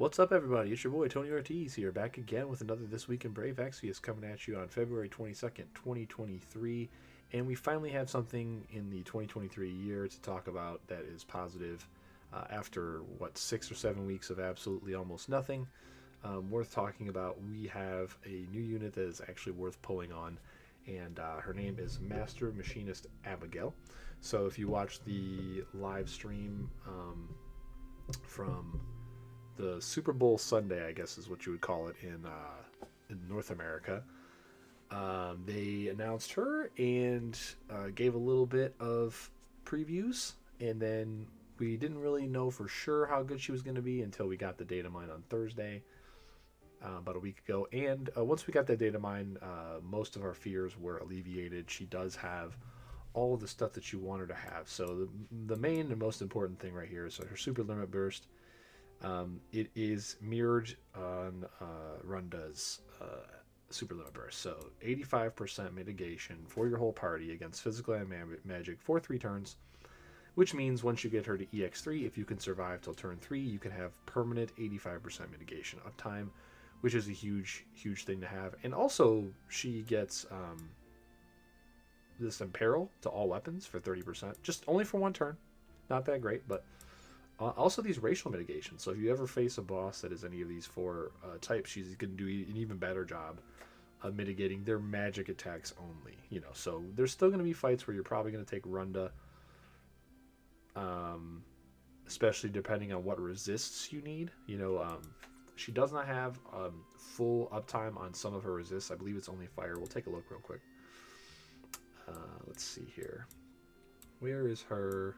What's up, everybody? It's your boy Tony Ortiz here, back again with another This Week in Brave Exvius coming at you on February 22nd, 2023. And we finally have something in the 2023 year to talk about that is positive after, 6 or 7 weeks of absolutely almost nothing. Worth talking about. We have a new unit that is actually worth pulling on, and her name is Master Machinist Abigail. So if you watch the live stream from the Super Bowl Sunday, I guess is what you would call it in North America, they announced her and gave a little bit of previews, and then we didn't really know for sure how good she was going to be until we got the data mine on Thursday, about a week ago. And once we got that data mine, most of our fears were alleviated. She does have all of the stuff that you want her to have. So the main and most important thing right here is her super limit burst. It is mirrored on Runda's super limit burst. So 85% mitigation for your whole party against physical and magic for 3 turns, which means once you get her to EX3, if you can survive till turn 3, you can have permanent 85% mitigation uptime, which is a huge thing to have. And also she gets this imperil to all weapons for 30%, just only for 1 turn. Not that great, but also these racial mitigations. So if you ever face a boss that is any of these 4 types, she's going to do an even better job of mitigating their magic attacks only. So there's still going to be fights where you're probably going to take Runda, especially depending on what resists you need. She does not have full uptime on some of her resists. I believe it's only fire. We'll take a look real quick. Let's see here. Where is her...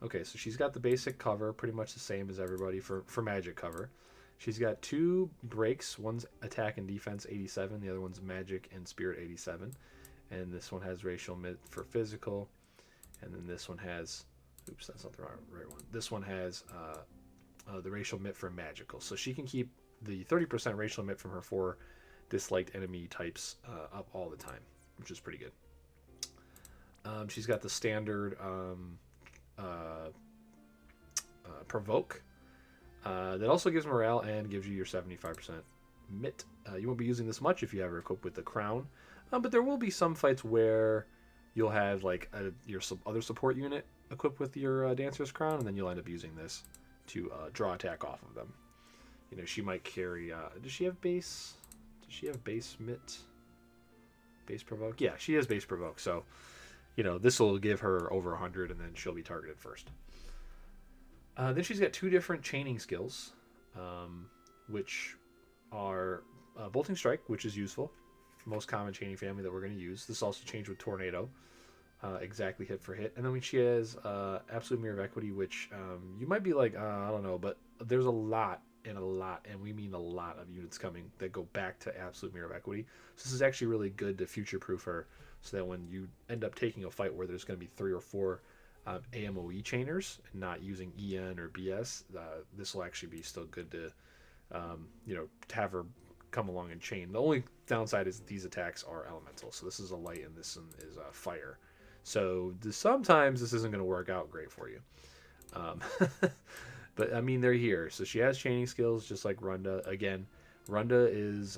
Okay, so she's got the basic cover, pretty much the same as everybody for magic cover. She's got 2 breaks. One's attack and defense 87, the other one's magic and spirit 87. And this one has racial mid for physical. And then this one has... Oops, that's not the right one. This one has the racial mitt for magical. So she can keep the 30% racial mitt from her 4 disliked enemy types up all the time, which is pretty good. She's got the standard provoke that also gives morale and gives you your 75% mitt. You won't be using this much if you have her equipped with the crown, but there will be some fights where you'll have like your other support unit equipped with your dancer's crown, and then you'll end up using this to draw attack off of them. She might carry... does she have base? Does she have base mitt? Base provoke? Yeah, she has base provoke, so... this will give her over 100, and then she'll be targeted first. Then she's got 2 different chaining skills, which are Bolting Strike, which is useful. Most common chaining family that we're going to use. This also changed with Tornado. Exactly hit for hit. And then she has Absolute Mirror of Equity, which you might be like, I don't know, but there's a lot, and we mean a lot of units coming that go back to Absolute Mirror of Equity. So this is actually really good to future-proof her, so that when you end up taking a fight where there's going to be 3 or 4 AMOE chainers and not using EN or BS, this will actually be still good to, to have her come along and chain. The only downside is that these attacks are elemental. So this is a light and this is a fire. So sometimes this isn't going to work out great for you. But I mean, they're here. So she has chaining skills just like Runda. Again, Runda is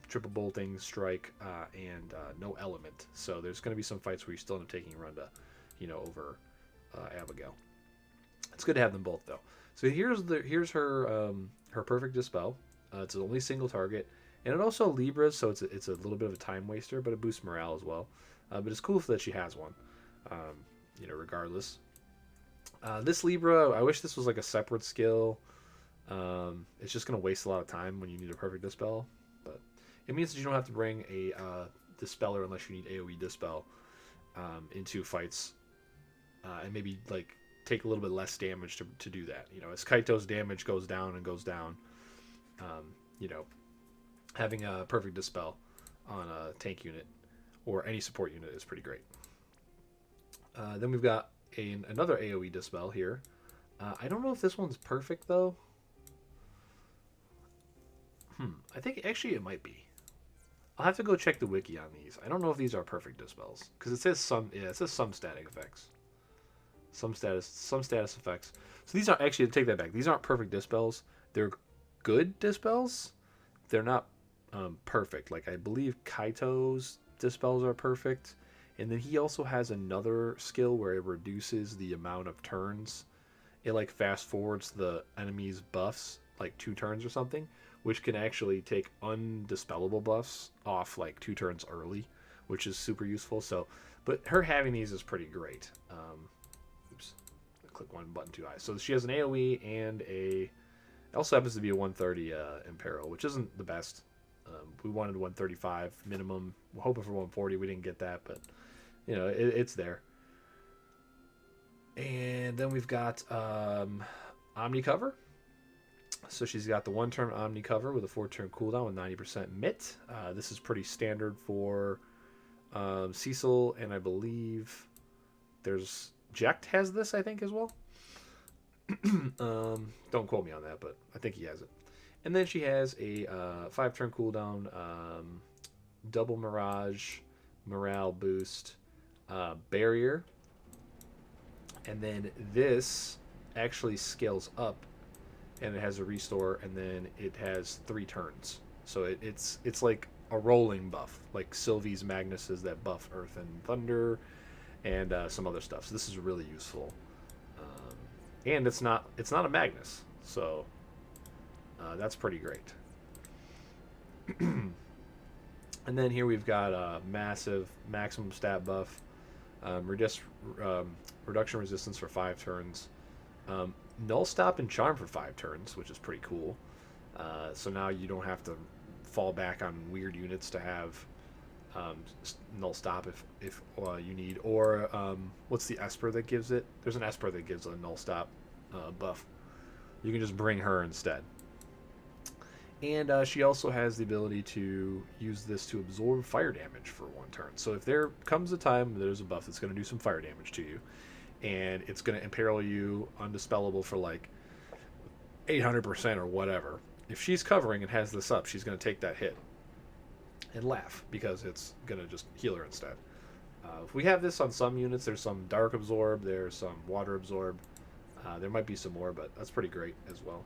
triple bolting, strike, and no element. So there's going to be some fights where you still end up taking Runda, over Abigail. It's good to have them both though. So here's her her perfect dispel. It's only single target, and it also Libras, so it's a little bit of a time waster, but it boosts morale as well. But it's cool that she has one, regardless. This Libra, I wish this was like a separate skill. It's just going to waste a lot of time when you need a perfect dispel, but it means that you don't have to bring a dispeller unless you need AoE dispel into fights, and maybe like take a little bit less damage to do that. As Kaito's damage goes down and goes down, having a perfect dispel on a tank unit or any support unit is pretty great. Then we've got another AoE dispel here. I don't know if this one's perfect though. I think actually it might be. I'll have to go check the wiki on these. I don't know if these are perfect dispels because it says some. Yeah, it says some static effects. some status effects. So these aren't actually, to take that back. These aren't perfect dispels. They're good dispels. They're not perfect. Like I believe Kaito's dispels are perfect, and then he also has another skill where it reduces the amount of turns. It like fast forwards the enemy's buffs like 2 turns or something, which can actually take undispellable buffs off like 2 turns early, which is super useful. So, but her having these is pretty great. Oops, I click one button too high. So she has an AOE and a. It also happens to be a 130 Imperial, which isn't the best. We wanted 135 minimum. We're hoping for 140. We didn't get that, but it's there. And then we've got Omni Cover. So she's got the 1-turn Omni Cover with a 4-turn cooldown with 90% MIT. This is pretty standard for Cecil, and I believe there's Jekt has this, I think, as well. Don't quote me on that, but I think he has it. And then she has a 5-turn cooldown, double Mirage, morale boost, barrier, and then this actually scales up, and it has a restore, and then it has 3 turns. So it's like a rolling buff, like Sylvie's Magnus's that buff Earth and Thunder, and some other stuff. So this is really useful. And it's not a Magnus, so that's pretty great. And then here we've got a massive maximum stat buff, reduction resistance for 5 turns, null stop and charm for 5 turns, which is pretty cool. So now you don't have to fall back on weird units to have null stop if you need, or what's the Esper that gives it? There's an Esper that gives a null stop buff. You can just bring her instead. And she also has the ability to use this to absorb fire damage for 1 turn. So if there comes a time there's a buff that's going to do some fire damage to you, and it's going to imperil you undispellable for like 800% or whatever, if she's covering and has this up, she's going to take that hit and laugh because it's going to just heal her instead. If we have this on some units, there's some dark absorb, there's some water absorb, there might be some more, but that's pretty great as well.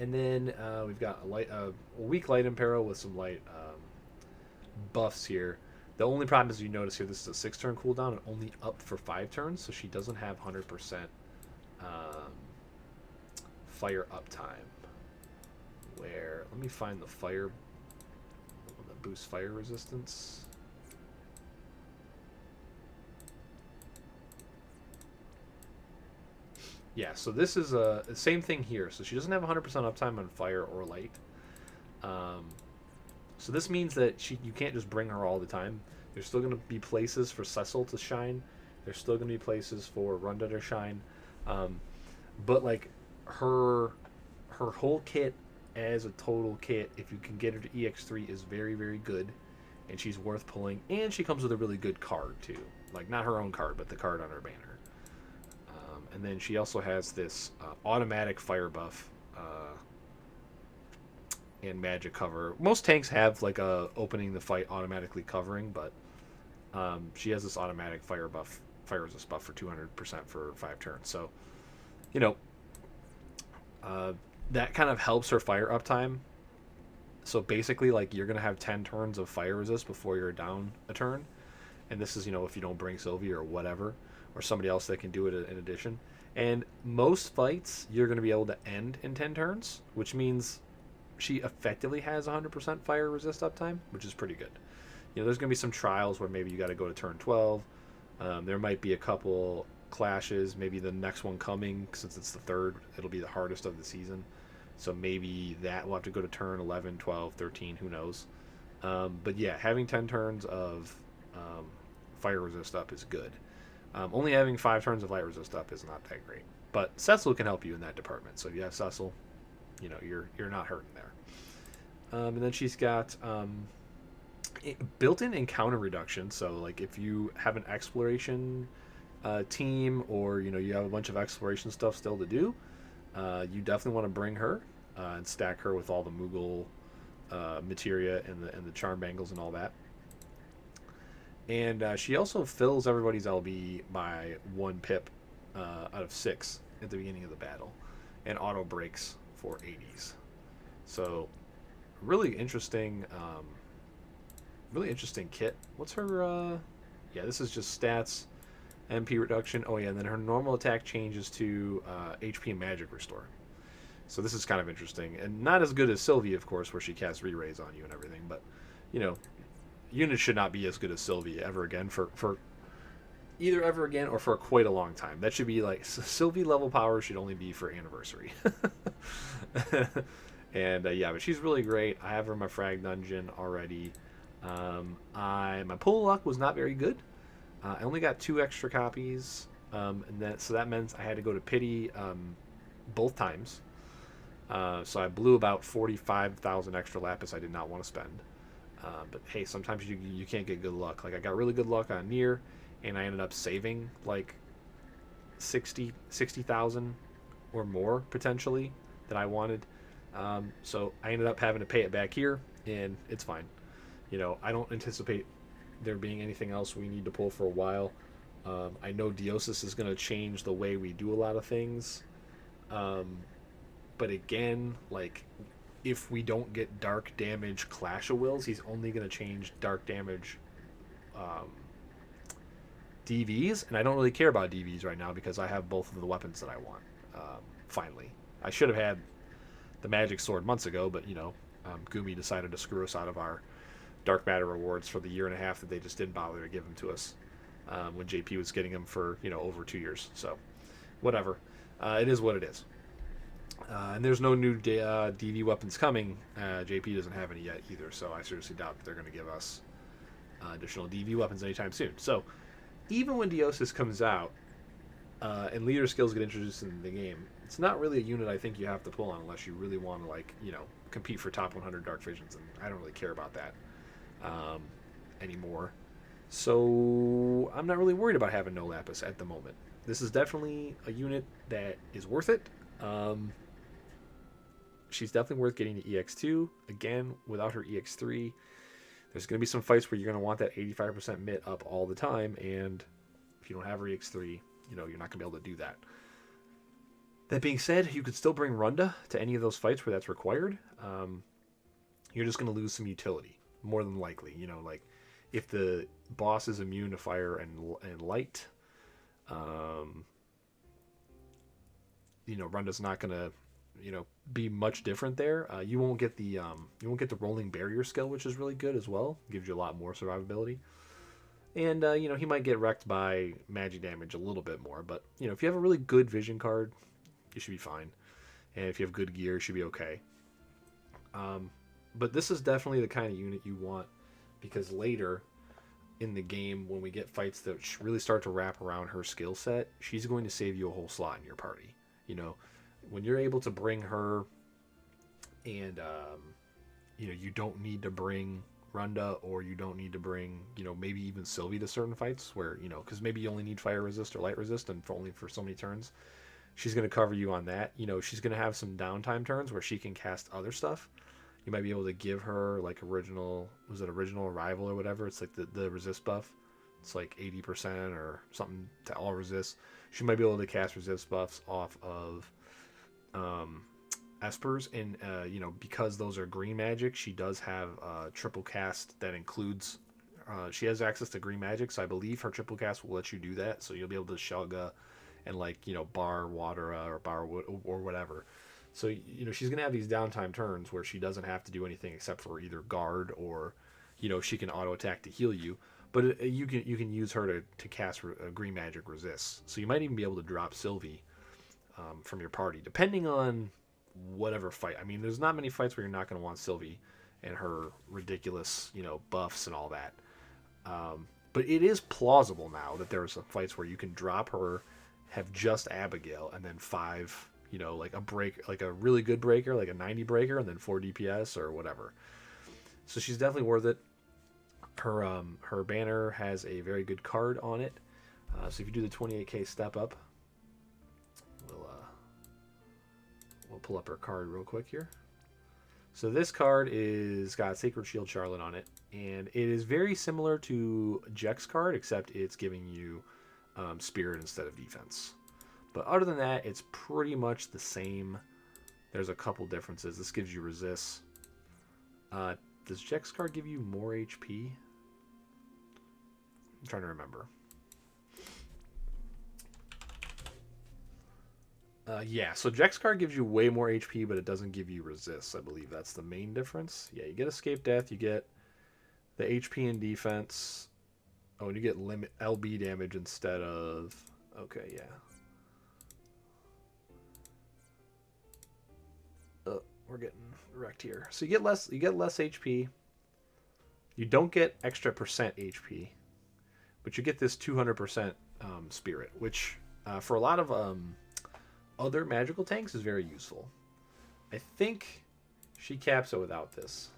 And then we've got a weak light Imperial with some light buffs here. The only problem is, you notice here, this is a 6-turn cooldown and only up for 5 turns, so she doesn't have 100% fire uptime. Where, let me find the fire, that boosts fire resistance. Yeah, so this is the same thing here. So she doesn't have 100% uptime on fire or light. So this means that you can't just bring her all the time. There's still going to be places for Cecil to shine. There's still going to be places for Runda to shine. But like her whole kit as a total kit, if you can get her to EX3, is very, very good. And she's worth pulling. And she comes with a really good card too. Like not her own card, but the card on her banner. And then she also has this automatic fire buff and magic cover. Most tanks have like a opening the fight automatically covering, but she has this automatic fire resist buff for 200% for 5 turns. So, that kind of helps her fire uptime. So basically, like, you're gonna have 10 turns of fire resist before you're down a turn, and this is if you don't bring Sylvie or whatever, or somebody else that can do it in addition. And most fights you're going to be able to end in 10 turns, which means she effectively has 100% fire resist uptime, which is pretty good. There's going to be some trials where maybe you got to go to turn 12. There might be a couple clashes, maybe the next one coming, since it's the 3rd, it'll be the hardest of the season. So maybe that will have to go to turn 11, 12, 13, who knows. But yeah, having 10 turns of fire resist up is good. Only having 5 turns of light resist up is not that great. But Cecil can help you in that department. So if you have Cecil, you're not hurting there. And then she's got built-in encounter reduction. So like if you have an exploration team, or you have a bunch of exploration stuff still to do, you definitely want to bring her and stack her with all the Moogle materia and the charm bangles and all that. And she also fills everybody's LB by 1 pip out of 6 at the beginning of the battle, and auto breaks for 80s. So really interesting, really interesting kit. What's her? Yeah, this is just stats, MP reduction. Oh yeah, and then her normal attack changes to HP and magic restore. So this is kind of interesting, and not as good as Sylvie, of course, where she casts re-raise on you and everything. But you know, units should not be as good as Sylvie ever again for either ever again or for quite a long time. That should be like Sylvie level power should only be for anniversary. And yeah, but she's really great. I have her in my frag dungeon already. My pull luck was not very good. I only got 2 extra copies, and so that meant I had to go to pity both times. So I blew about 45,000 extra lapis I did not want to spend. But hey, sometimes you can't get good luck. Like I got really good luck on Nier, and I ended up saving like 60,000 or more potentially that I wanted. So I ended up having to pay it back here, and it's fine. I don't anticipate there being anything else we need to pull for a while. I know Deosis is going to change the way we do a lot of things. But again, like, if we don't get dark damage Clash of Wills, he's only going to change dark damage DVs, and I don't really care about DVs right now because I have both of the weapons that I want. Finally, I should have had the magic sword months ago, but Gumi decided to screw us out of our dark matter rewards for the year and a half that they just didn't bother to give them to us when JP was getting them for over 2 years. So whatever, it is what it is. And there's no new DV weapons coming. JP doesn't have any yet either, so I seriously doubt that they're going to give us additional DV weapons anytime soon. So even when Deosis comes out and leader skills get introduced in the game, it's not really a unit I think you have to pull on unless you really want to compete for top 100 Dark Visions, and I don't really care about that anymore. So I'm not really worried about having no Lapis at the moment. This is definitely a unit that is worth it. She's definitely worth getting to EX2. Again, without her EX3, there's going to be some fights where you're going to want that 85% mit up all the time, and if you don't have her EX3, you're not going to be able to do that. That being said, you could still bring Runda to any of those fights where that's required. You're just going to lose some utility, more than likely. Like if the boss is immune to fire and light, Runda's not going to be much different there. You won't get the rolling barrier skill, which is really good as well. Gives you a lot more survivability. And he might get wrecked by magic damage a little bit more, but if you have a really good vision card, you should be fine. And if you have good gear, you should be okay. But this is definitely the kind of unit you want, because later in the game, when we get fights that really start to wrap around her skill set, she's going to save you a whole slot in your party. When you're able to bring her, and you don't need to bring Runda, or you don't need to bring maybe even Sylvie to certain fights where because maybe you only need fire resist or light resist, and only for so many turns, she's going to cover you on that. She's going to have some downtime turns where she can cast other stuff. You might be able to give her like original arrival or whatever. It's like the resist buff. It's like 80% or something to all resist. She might be able to cast resist buffs off of Espers, and because those are green magic, she does have triple cast that includes she has access to green magic, so I believe her triple cast will let you do that, so you'll be able to Shelga and bar water or bar wood or whatever. So she's gonna have these downtime turns where she doesn't have to do anything except for either guard or she can auto attack to heal you, but you can use her to cast green magic resists. So you might even be able to drop Sylvie from your party, depending on whatever fight. I mean, there's not many fights where you're not going to want Sylvie and her ridiculous, buffs and all that. But it is plausible now that there are some fights where you can drop her, have just Abigail, and then 5, like a break, like a really good breaker, like a 90 breaker, and then 4 DPS or whatever. So she's definitely worth it. Her banner has a very good card on it. So if you do the 28k step up, we'll pull up her card real quick here. So this card is got Sacred Shield Charlotte on it, and it is very similar to Jack's card, except it's giving you Spirit instead of defense. But other than that, it's pretty much the same. There's a couple differences. This gives you resist. Does Jack's card give you more HP? I'm trying to remember. Yeah, so Jack's card gives you way more HP, but it doesn't give you resist. I believe that's the main difference. Yeah, you get Escape Death, you get the HP and defense. Oh, and you get limit LB damage instead of... Okay, yeah. We're getting wrecked here. So you get less HP. You don't get extra percent HP, but you get this 200% spirit, which for a lot of other magical tanks is very useful. I think she caps it without this.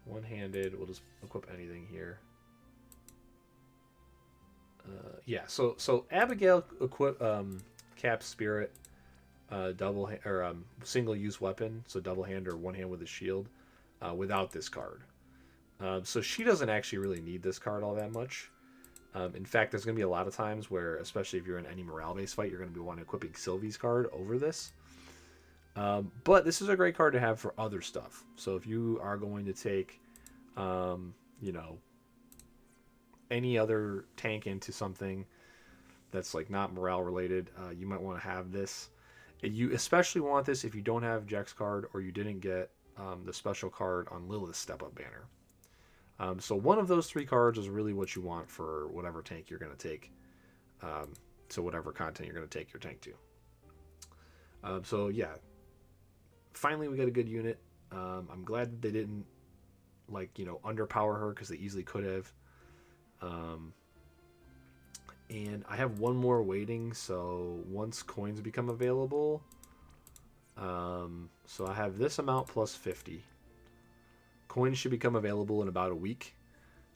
One-handed. We'll just equip anything here. Yeah. So Abigail caps spirit, single use weapon. So double hand or one hand with a shield, without this card. So she doesn't actually really need this card all that much. In fact, there's going to be a lot of times where, especially if you're in any morale-based fight, you're going to be wanting equipping Sylvie's card over this. But this is a great card to have for other stuff. So if you are going to take, any other tank into something that's like not morale related, you might want to have this. You especially want this if you don't have Jack's card or you didn't get the special card on Lilith's step-up banner. So one of those three cards is really what you want for whatever tank you're going to take. So whatever content you're going to take your tank to. So yeah, finally we got a good unit. I'm glad that they didn't underpower her, because they easily could have. And I have one more waiting, so once coins become available, so I have this amount plus 50. Coins should become available in about a week,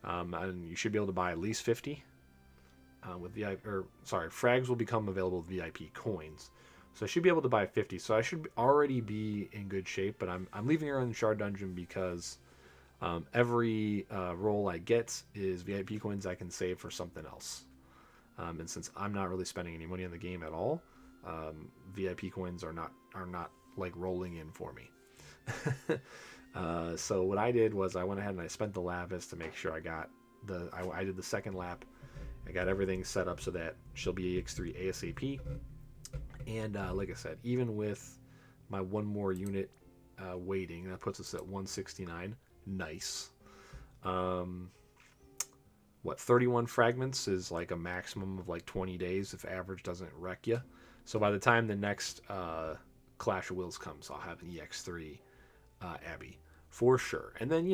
and you should be able to buy at least 50. Frags will become available with VIP coins, so I should be able to buy 50. So I should already be in good shape, but I'm leaving her in the Shard Dungeon because every roll I get is VIP coins I can save for something else. And since I'm not really spending any money on the game at all, VIP coins are not like rolling in for me. So what I did was I went ahead and I spent the Lavis to make sure I got I did the second lap. I got everything set up so that she'll be EX3 ASAP. And like I said, even with my one more unit waiting, that puts us at 169. Nice. 31 fragments is like a maximum of like 20 days if average doesn't wreck you. So by the time the next Clash of Wills comes, I'll have an EX3 Abby for sure. And then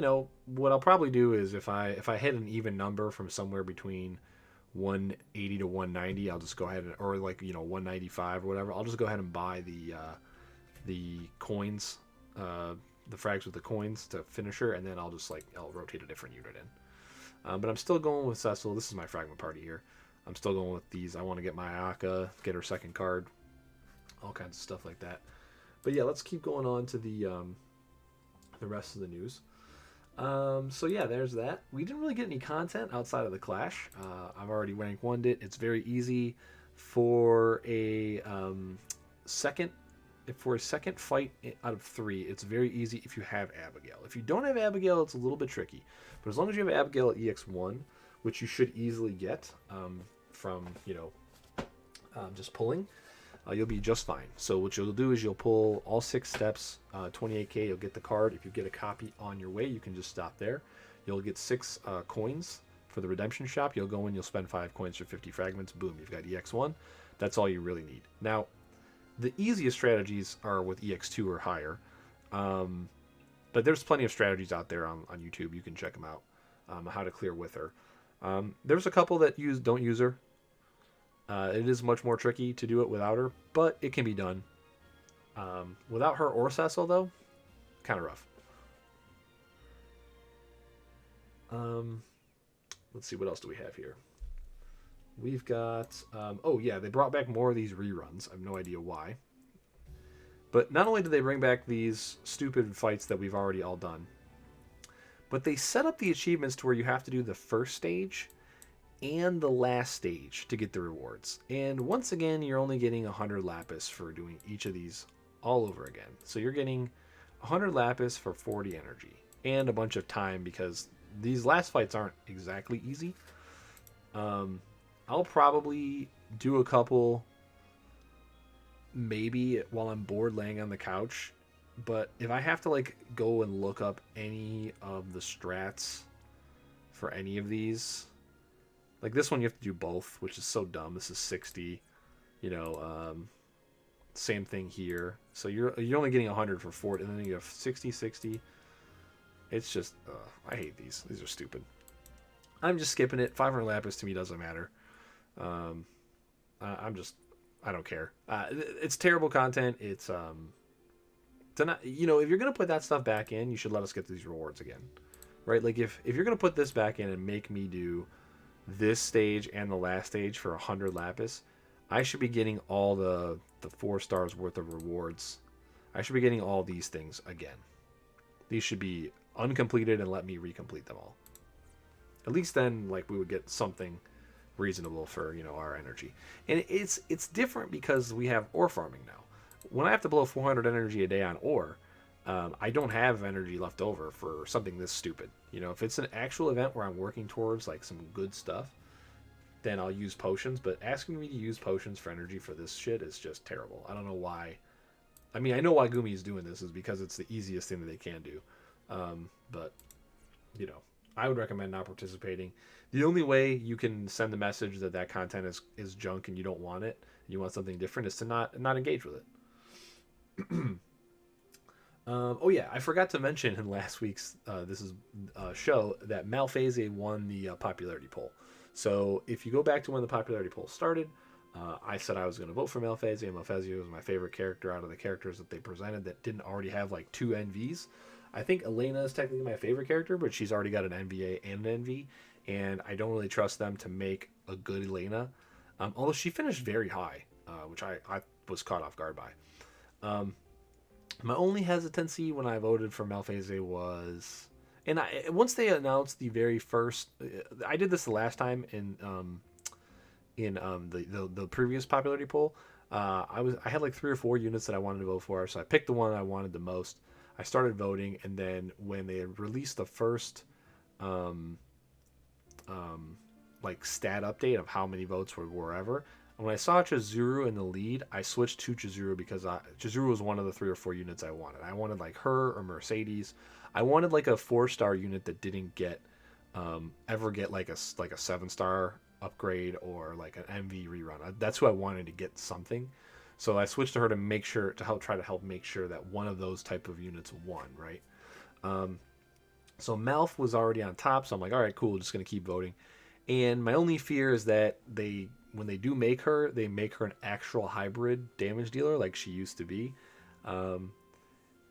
what I'll probably do is if I hit an even number from somewhere between 180 to 190, I'll just go ahead and, or 195 or whatever, I'll just go ahead and buy the coins, the frags with the coins to finish her, and then I'll just I'll rotate a different unit in. But I'm still going with Cecil. This is my fragment party here. I'm still going with these. I want to get my Ayaka, get her second card, all kinds of stuff like that. But yeah, let's keep going on to the rest of the news. So yeah, there's that. We didn't really get any content outside of the Clash. I've already rank 1'd it. It's very easy for a second fight out of 3. It's very easy if you have Abigail. If you don't have Abigail, it's a little bit tricky. But as long as you have Abigail at EX1, which you should easily get from just pulling, you'll be just fine. So what you'll do is you'll pull all 6 steps, 28k. You'll get the card. If you get a copy on your way, you can just stop there. You'll get 6 coins for the redemption shop. You'll go in. You'll spend 5 coins for 50 fragments. Boom, you've got EX1. That's all you really need. Now, the easiest strategies are with EX2 or higher, but there's plenty of strategies out there on YouTube. You can check them out, how to clear with her. There's a couple that don't use her. It is much more tricky to do it without her, but it can be done. Without her or Cecil, though, kind of rough. Let's see, what else do we have here? We've got, oh yeah, they brought back more of these reruns. I have no idea why. But not only did they bring back these stupid fights that we've already all done, but they set up the achievements to where you have to do the first stage and the last stage to get the rewards. And once again, you're only getting 100 lapis for doing each of these all over again. So you're getting 100 lapis for 40 energy and a bunch of time because these last fights aren't exactly easy. I'll probably do a couple maybe while I'm bored laying on the couch. But if I have to like go and look up any of the strats for any of these, like this one you have to do both, which is so dumb. This is 60, you know, same thing here. So you're only getting 100 for 40, and then you have 60, 60. It's just, I hate these. These are stupid. I'm just skipping it. 500 lapis to me doesn't matter. I don't care. It's terrible content. It's to not, you know, if you're gonna put that stuff back in, you should let us get these rewards again, right? Like if you're gonna put this back in and make me do this stage and the last stage for 100 lapis, I should be getting all the 4 stars worth of rewards. I should be getting all these things again. These should be uncompleted and let me recomplete them all. At least then, like, we would get something reasonable for, you know, our energy. And it's different because we have ore farming now. When I have to blow 400 energy a day on ore, I don't have energy left over for something this stupid. You know, if it's an actual event where I'm working towards like some good stuff, then I'll use potions. But asking me to use potions for energy for this shit is just terrible. I don't know why. I mean, I know why Gumi is doing this is because it's the easiest thing that they can do. But you know, I would recommend not participating. The only way you can send the message that that content is junk and you don't want it, you want something different, is to not engage with it. Oh yeah, I forgot to mention in last week's show that Malphase won the popularity poll. So if you go back to when the popularity poll started, I said I was going to vote for Malphase. Malphase was my favorite character out of the characters that they presented that didn't already have like 2 NVs. I think Elena is technically my favorite character, but she's already got an NVA and an NV, and I don't really trust them to make a good Elena. Although she finished very high, which I was caught off guard by. My only hesitancy when I voted for Malphase was, and once they announced the very first, I did this the last time in the previous popularity poll. I had like 3 or 4 units that I wanted to vote for, so I picked the one I wanted the most. I started voting, and then when they released the first like stat update of how many votes were wherever, when I saw Chizuru in the lead, I switched to Chizuru because Chizuru was one of the 3 or 4 units I wanted. I wanted like her or Mercedes. I wanted like a 4-star unit that didn't get ever get like a 7-star upgrade or like an MV rerun. That's who I wanted to get something. So I switched to her to make sure to help make sure that one of those type of units won, right? So Malph was already on top, so I'm like, all right, cool, just gonna keep voting. And my only fear is that when they do make her, they make her an actual hybrid damage dealer like she used to be.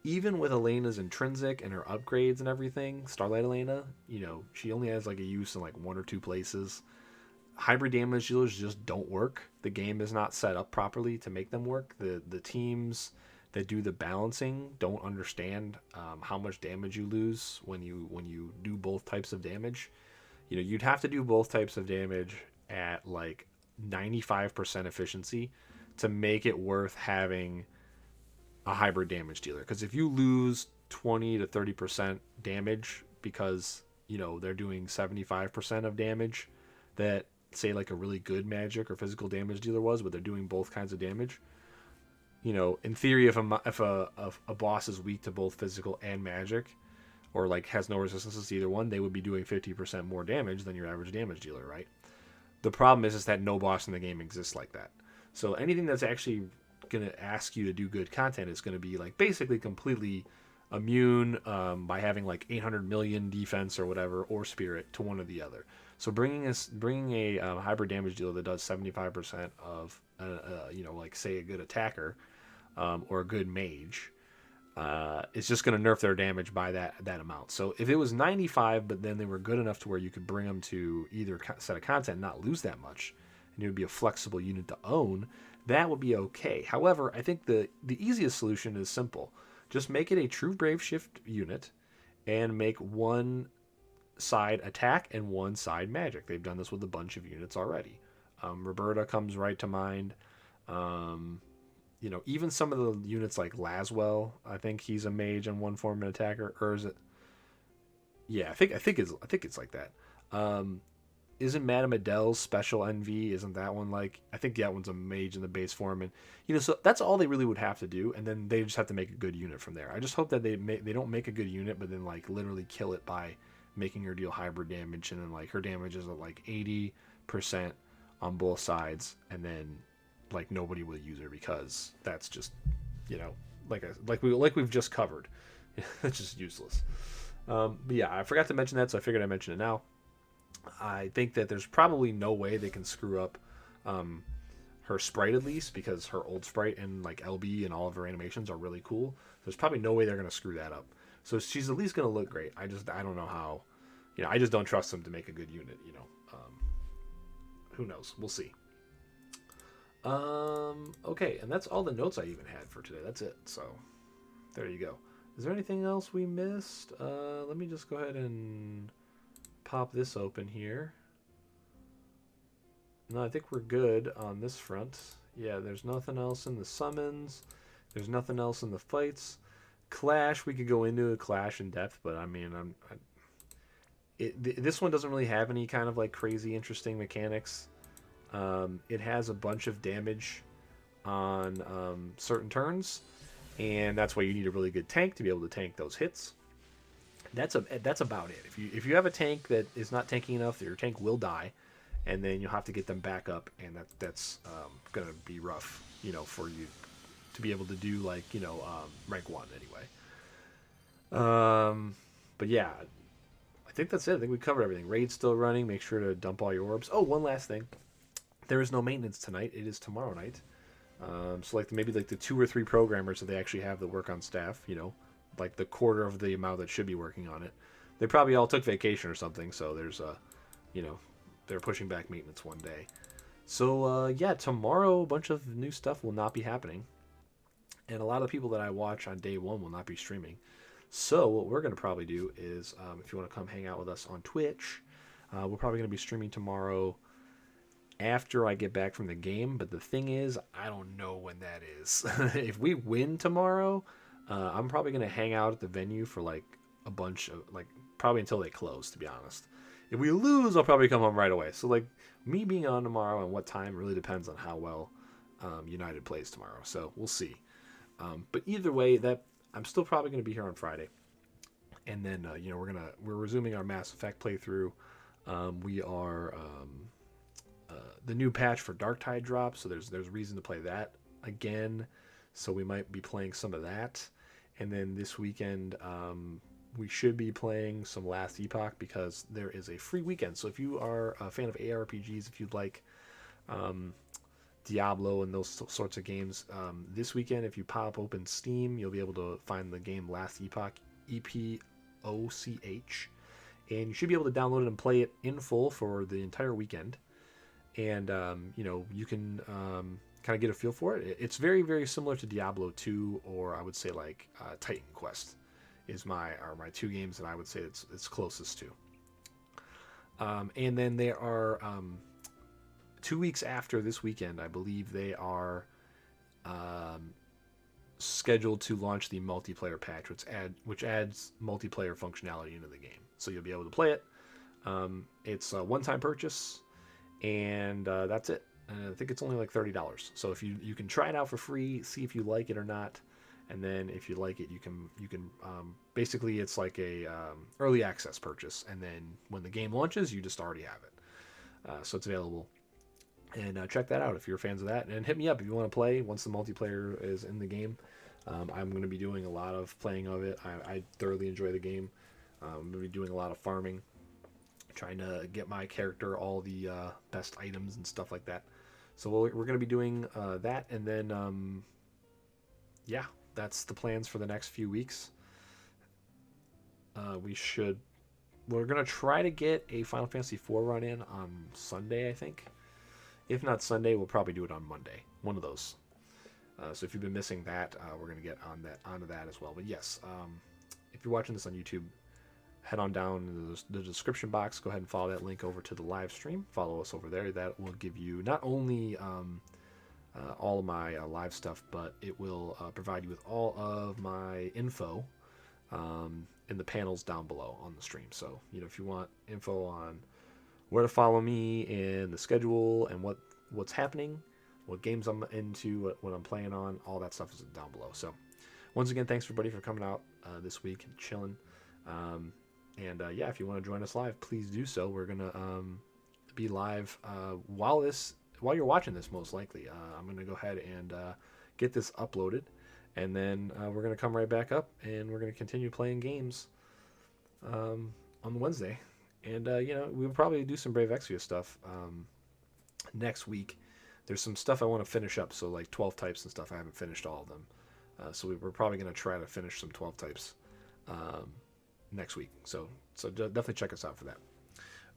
Even with Elena's intrinsic and her upgrades and everything, Starlight Elena, you know, she only has like a use in like 1 or 2 places. Hybrid damage dealers just don't work. The game is not set up properly to make them work. The teams that do the balancing don't understand how much damage you lose when you do both types of damage. You know, you'd have to do both types of damage at like 95% efficiency to make it worth having a hybrid damage dealer. Because if you lose 20 to 30% damage because, you know, they're doing 75% of damage that, say, like a really good magic or physical damage dealer was, but they're doing both kinds of damage, you know, in theory, if a boss is weak to both physical and magic, or like has no resistance to either one, they would be doing 50% more damage than your average damage dealer, right? The problem is that no boss in the game exists like that. So anything that's actually going to ask you to do good content is going to be like basically completely immune by having like 800 million defense or whatever, or spirit to one or the other. So bringing a hybrid damage dealer that does 75% of you know, like say a good attacker or a good mage, it's just going to nerf their damage by that amount. So if it was 95, but then they were good enough to where you could bring them to either set of content and not lose that much, and it would be a flexible unit to own, that would be okay. However, I think the easiest solution is simple. Just make it a true Brave Shift unit and make one side attack and one side magic. They've done this with a bunch of units already. Roberta comes right to mind. Even some of the units like Laswell, I think he's a mage and one form an attacker, or is it? Yeah, I think it's like that. Isn't Madame Adele's special NV? Isn't that one like? I think that one's a mage in the base form, and so that's all they really would have to do, and then they just have to make a good unit from there. I just hope that they don't make a good unit, but then like literally kill it by making her deal hybrid damage, and then like her damage is at like 80% on both sides, and then like nobody will use her because that's just like we've just covered. It's just useless. But yeah, I forgot to mention that, so I figured I'd mention it now. I think that there's probably no way they can screw up her sprite, at least, because her old sprite and like LB and all of her animations are really cool. There's probably no way they're going to screw that up. So she's at least going to look great. I don't know how. I just don't trust them to make a good unit. Who knows? We'll see. Okay, and that's all the notes I even had for today. That's it. So there you go. Is there anything else we missed? Let me just go ahead and pop this open here. No, I think we're good on this front. Yeah, there's nothing else in the summons. There's nothing else in the fights. Clash, we could go into a clash in depth, but I mean, this one doesn't really have any kind of like crazy interesting mechanics. It has a bunch of damage on certain turns, and that's why you need a really good tank to be able to tank those hits. That's about it. If you have a tank that is not tanking enough, your tank will die, and then you'll have to get them back up, and that's gonna be rough, for you to be able to do like rank 1 anyway. But yeah, I think that's it. I think we covered everything. Raid's still running. Make sure to dump all your orbs. Oh, one last thing. There is no maintenance tonight. It is tomorrow night. So maybe the 2 or 3 programmers that they actually have that work on staff, like the quarter of the amount that should be working on it. They probably all took vacation or something, so there's they're pushing back maintenance one day. So yeah, tomorrow a bunch of new stuff will not be happening, and a lot of the people that I watch on day 1 will not be streaming. So what we're going to probably do is, if you want to come hang out with us on Twitch, we're probably going to be streaming tomorrow after I get back from the game. But the thing is, I don't know when that is. If we win tomorrow, I'm probably going to hang out at the venue for like a bunch of, probably until they close, to be honest. If we lose, I'll probably come home right away. So me being on tomorrow and what time really depends on how well United plays tomorrow. So we'll see. But either way, I'm still probably going to be here on Friday, and then we're resuming our Mass Effect playthrough. We are the new patch for Darktide drops, so there's reason to play that again. So we might be playing some of that, and then this weekend we should be playing some Last Epoch because there is a free weekend. So if you are a fan of ARPGs, if you'd like Diablo and those sorts of games, this weekend if you pop open Steam, you'll be able to find the game Last Epoch, EPOCH, and you should be able to download it and play it in full for the entire weekend. And you can kind of get a feel for it. It's very, very similar to Diablo 2, or I would say like Titan Quest is my 2 games that I would say it's closest to. And then there are 2 weeks after this weekend, I believe they are scheduled to launch the multiplayer patch, which adds multiplayer functionality into the game. So you'll be able to play it. It's a one-time purchase, and that's it. I think it's only like $30. So if you can try it out for free, see if you like it or not, and then if you like it, you can basically it's like a early access purchase, and then when the game launches, you just already have it. So it's available. And check that out if you're fans of that. And hit me up if you want to play once the multiplayer is in the game. I'm going to be doing a lot of playing of it. I thoroughly enjoy the game. I'm going to be doing a lot of farming, trying to get my character all the best items and stuff like that. So we're going to be doing that. And then, yeah, that's the plans for the next few weeks. We're going to try to get a Final Fantasy IV run in on Sunday, I think. If not Sunday, we'll probably do it on Monday. One of those. So if you've been missing that, we're gonna get onto that as well. But yes, if you're watching this on YouTube, head on down in the description box. Go ahead and follow that link over to the live stream. Follow us over there. That will give you not only all of my live stuff, but it will provide you with all of my info in the panels down below on the stream. So if you want info on where to follow me and the schedule and what's happening, what games I'm into, what I'm playing on, all that stuff is down below. So once again, thanks everybody for coming out this week and chilling. Yeah, if you want to join us live, please do so. We're gonna be live while you're watching this, most likely. I'm gonna go ahead and get this uploaded, and then we're gonna come right back up, and we're gonna continue playing games on Wednesday. And we'll probably do some Brave Exvius stuff next week. There's some stuff I want to finish up, so like 12 types and stuff. I haven't finished all of them, so we're probably gonna try to finish some 12 types next week. So definitely check us out for that.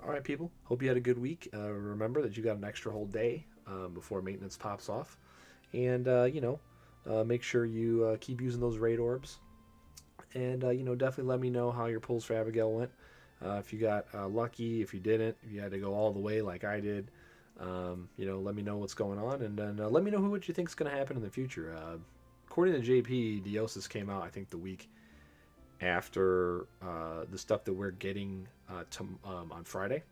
All right, people. Hope you had a good week. Remember that you got an extra whole day before maintenance pops off, and make sure you keep using those raid orbs, and definitely let me know how your pulls for Abigail went. If you got lucky, if you didn't, if you had to go all the way like I did, let me know what's going on, and then let me know what you think is going to happen in the future. According to JP, Deosis came out, I think, the week after the stuff that we're getting on Friday.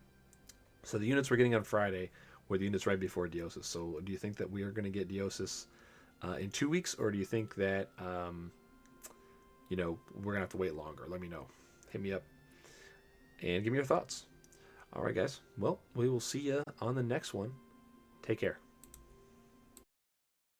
So the units we're getting on Friday were the units right before Deosis. So do you think that we are going to get Deosis in 2 weeks, or do you think that we're going to have to wait longer? Let me know. Hit me up and give me your thoughts. All right, guys. Well, we will see you on the next one. Take care.